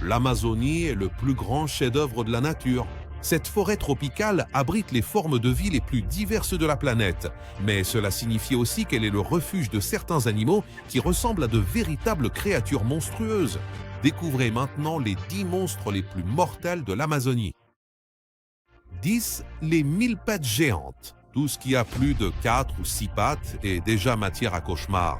L'Amazonie est le plus grand chef-d'œuvre de la nature. Cette forêt tropicale abrite les formes de vie les plus diverses de la planète, mais cela signifie aussi qu'elle est le refuge de certains animaux qui ressemblent à de véritables créatures monstrueuses. Découvrez maintenant les 10 monstres les plus mortels de l'Amazonie. 10. Les 1000 pattes géantes. Tout ce qui a plus de 4 ou 6 pattes est déjà matière à cauchemar.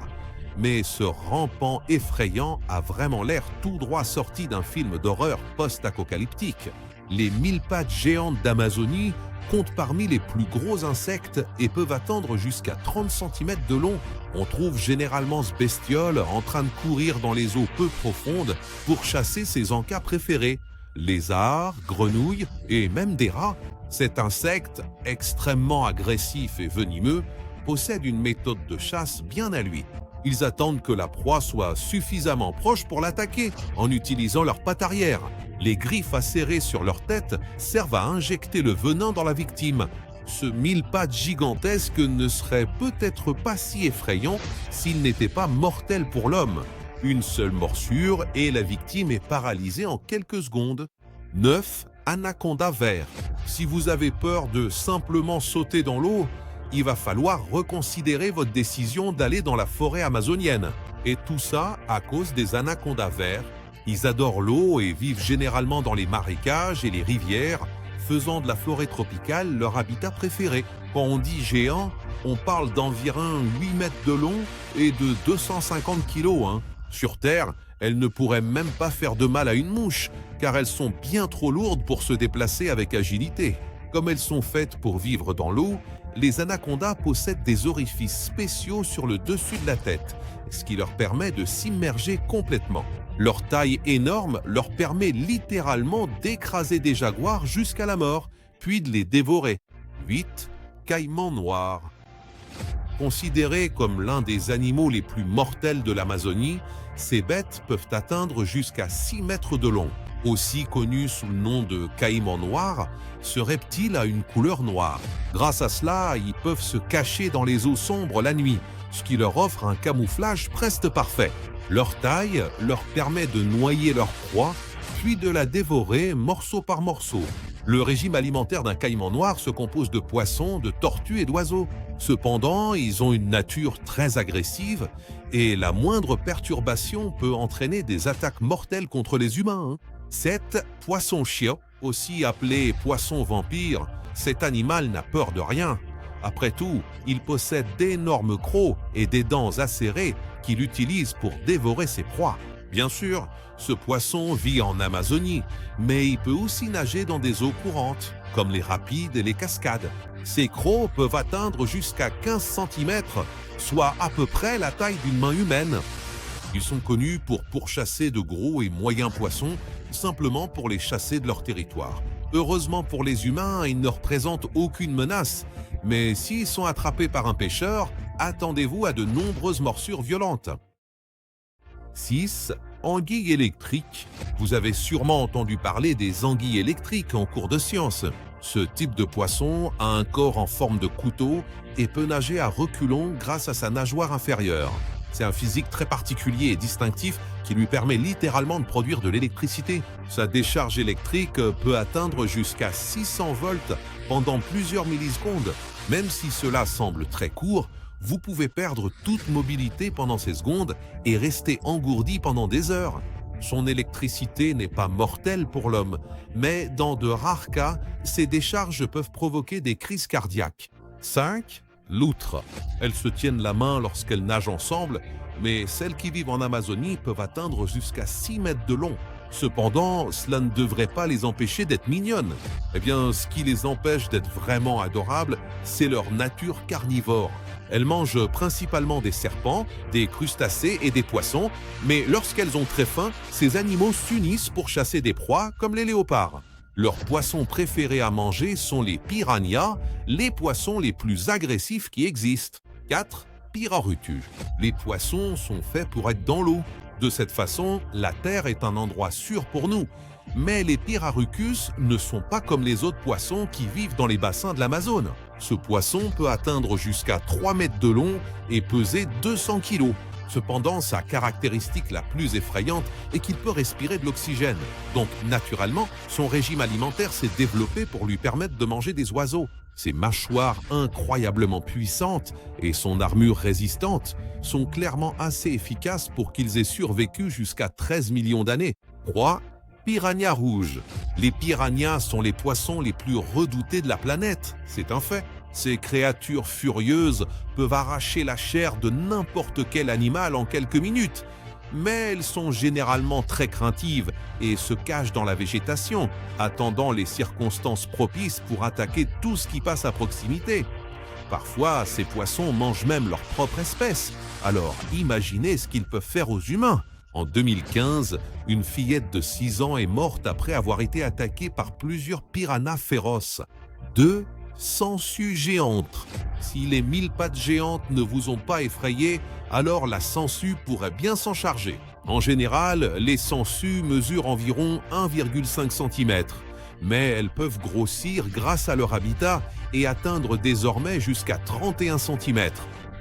Mais ce rampant effrayant a vraiment l'air tout droit sorti d'un film d'horreur post-apocalyptique. Les 1000 pattes géantes d'Amazonie comptent parmi les plus gros insectes et peuvent atteindre jusqu'à 30 cm de long. On trouve généralement ce bestiole en train de courir dans les eaux peu profondes pour chasser ses encas préférés. Lézards, grenouilles et même des rats. Cet insecte, extrêmement agressif et venimeux, possède une méthode de chasse bien à lui. Ils attendent que la proie soit suffisamment proche pour l'attaquer en utilisant leurs pattes arrière. Les griffes acérées sur leur tête servent à injecter le venin dans la victime. Ce 1000 pattes gigantesque ne serait peut-être pas si effrayant s'il n'était pas mortel pour l'homme. Une seule morsure et la victime est paralysée en quelques secondes. 9. Anaconda vert. Si vous avez peur de simplement sauter dans l'eau, il va falloir reconsidérer votre décision d'aller dans la forêt amazonienne. Et tout ça à cause des anacondas verts. Ils adorent l'eau et vivent généralement dans les marécages et les rivières, faisant de la forêt tropicale leur habitat préféré. Quand on dit géant, on parle d'environ 8 mètres de long et de 250 kilos. Sur Terre, elles ne pourraient même pas faire de mal à une mouche, car elles sont bien trop lourdes pour se déplacer avec agilité. Comme elles sont faites pour vivre dans l'eau, les anacondas possèdent des orifices spéciaux sur le dessus de la tête, ce qui leur permet de s'immerger complètement. Leur taille énorme leur permet littéralement d'écraser des jaguars jusqu'à la mort, puis de les dévorer. 8. Caïman noir. Considérés comme l'un des animaux les plus mortels de l'Amazonie, ces bêtes peuvent atteindre jusqu'à 6 mètres de long. Aussi connu sous le nom de caïman noir, ce reptile a une couleur noire. Grâce à cela, ils peuvent se cacher dans les eaux sombres la nuit, ce qui leur offre un camouflage presque parfait. Leur taille leur permet de noyer leur proie, puis de la dévorer morceau par morceau. Le régime alimentaire d'un caïman noir se compose de poissons, de tortues et d'oiseaux. Cependant, ils ont une nature très agressive et la moindre perturbation peut entraîner des attaques mortelles contre les humains. 7. Poisson-chien, aussi appelé poisson vampire, cet animal n'a peur de rien. Après tout, il possède d'énormes crocs et des dents acérées qu'il utilise pour dévorer ses proies. Bien sûr, ce poisson vit en Amazonie, mais il peut aussi nager dans des eaux courantes, comme les rapides et les cascades. Ses crocs peuvent atteindre jusqu'à 15 cm, soit à peu près la taille d'une main humaine. Ils sont connus pour pourchasser de gros et moyens poissons, simplement pour les chasser de leur territoire. Heureusement pour les humains, ils ne représentent aucune menace, mais s'ils sont attrapés par un pêcheur, attendez-vous à de nombreuses morsures violentes. 6. Anguilles électriques. Vous avez sûrement entendu parler des anguilles électriques en cours de sciences. Ce type de poisson a un corps en forme de couteau et peut nager à reculons grâce à sa nageoire inférieure. C'est un physique très particulier et distinctif qui lui permet littéralement de produire de l'électricité. Sa décharge électrique peut atteindre jusqu'à 600 volts pendant plusieurs millisecondes. Même si cela semble très court, vous pouvez perdre toute mobilité pendant ces secondes et rester engourdi pendant des heures. Son électricité n'est pas mortelle pour l'homme, mais dans de rares cas, ces décharges peuvent provoquer des crises cardiaques. 5. Loutres. Elles se tiennent la main lorsqu'elles nagent ensemble, mais celles qui vivent en Amazonie peuvent atteindre jusqu'à 6 mètres de long. Cependant, cela ne devrait pas les empêcher d'être mignonnes. Eh bien, ce qui les empêche d'être vraiment adorables, c'est leur nature carnivore. Elles mangent principalement des serpents, des crustacés et des poissons, mais lorsqu'elles ont très faim, ces animaux s'unissent pour chasser des proies comme les léopards. Leurs poissons préférés à manger sont les piranhas, les poissons les plus agressifs qui existent. 4. Pirarucus. Les poissons sont faits pour être dans l'eau. De cette façon, la Terre est un endroit sûr pour nous. Mais les Pirarucus ne sont pas comme les autres poissons qui vivent dans les bassins de l'Amazone. Ce poisson peut atteindre jusqu'à 3 mètres de long et peser 200 kg. Cependant, sa caractéristique la plus effrayante est qu'il peut respirer de l'oxygène. Donc, naturellement, son régime alimentaire s'est développé pour lui permettre de manger des oiseaux. Ses mâchoires incroyablement puissantes et son armure résistante sont clairement assez efficaces pour qu'ils aient survécu jusqu'à 13 millions d'années. 3. Piranhas rouges. Les piranhas sont les poissons les plus redoutés de la planète, c'est un fait. Ces créatures furieuses peuvent arracher la chair de n'importe quel animal en quelques minutes. Mais elles sont généralement très craintives et se cachent dans la végétation, attendant les circonstances propices pour attaquer tout ce qui passe à proximité. Parfois, ces poissons mangent même leur propre espèce. Alors, imaginez ce qu'ils peuvent faire aux humains. En 2015, une fillette de 6 ans est morte après avoir été attaquée par plusieurs piranhas féroces. 2. Sangsues géantes. Si les 1000 pattes géantes ne vous ont pas effrayé, alors la sangsue pourrait bien s'en charger. En général, les sangsues mesurent environ 1,5 cm, mais elles peuvent grossir grâce à leur habitat et atteindre désormais jusqu'à 31 cm.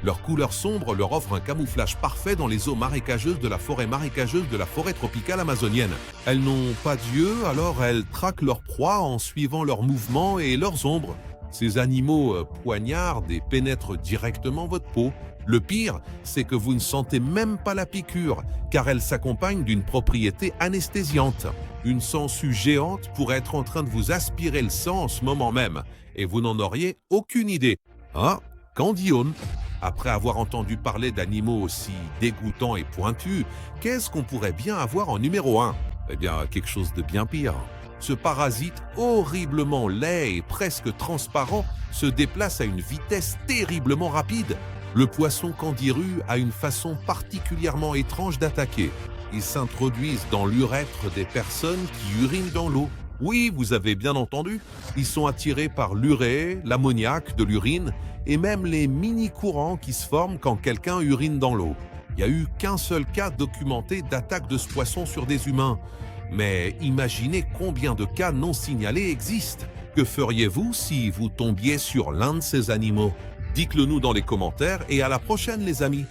Leur couleur sombre leur offre un camouflage parfait dans les eaux marécageuses de la forêt tropicale amazonienne. Elles n'ont pas d'yeux, alors elles traquent leur proie en suivant leurs mouvements et leurs ombres. Ces animaux poignardent et pénètrent directement votre peau. Le pire, c'est que vous ne sentez même pas la piqûre, car elle s'accompagne d'une propriété anesthésiante. Une sangsue géante pourrait être en train de vous aspirer le sang en ce moment même, et vous n'en auriez aucune idée. Ah, qu'en dit-on ? Après avoir entendu parler d'animaux aussi dégoûtants et pointus, qu'est-ce qu'on pourrait bien avoir en numéro 1 ? Eh bien, quelque chose de bien pire. Ce parasite horriblement laid et presque transparent se déplace à une vitesse terriblement rapide. Le poisson candiru a une façon particulièrement étrange d'attaquer. Ils s'introduisent dans l'urètre des personnes qui urinent dans l'eau. Oui, vous avez bien entendu. Ils sont attirés par l'urée, l'ammoniac de l'urine et même les mini-courants qui se forment quand quelqu'un urine dans l'eau. Il n'y a eu qu'un seul cas documenté d'attaque de ce poisson sur des humains. Mais imaginez combien de cas non signalés existent. Que feriez-vous si vous tombiez sur l'un de ces animaux ? Dites-le nous dans les commentaires et à la prochaine les amis.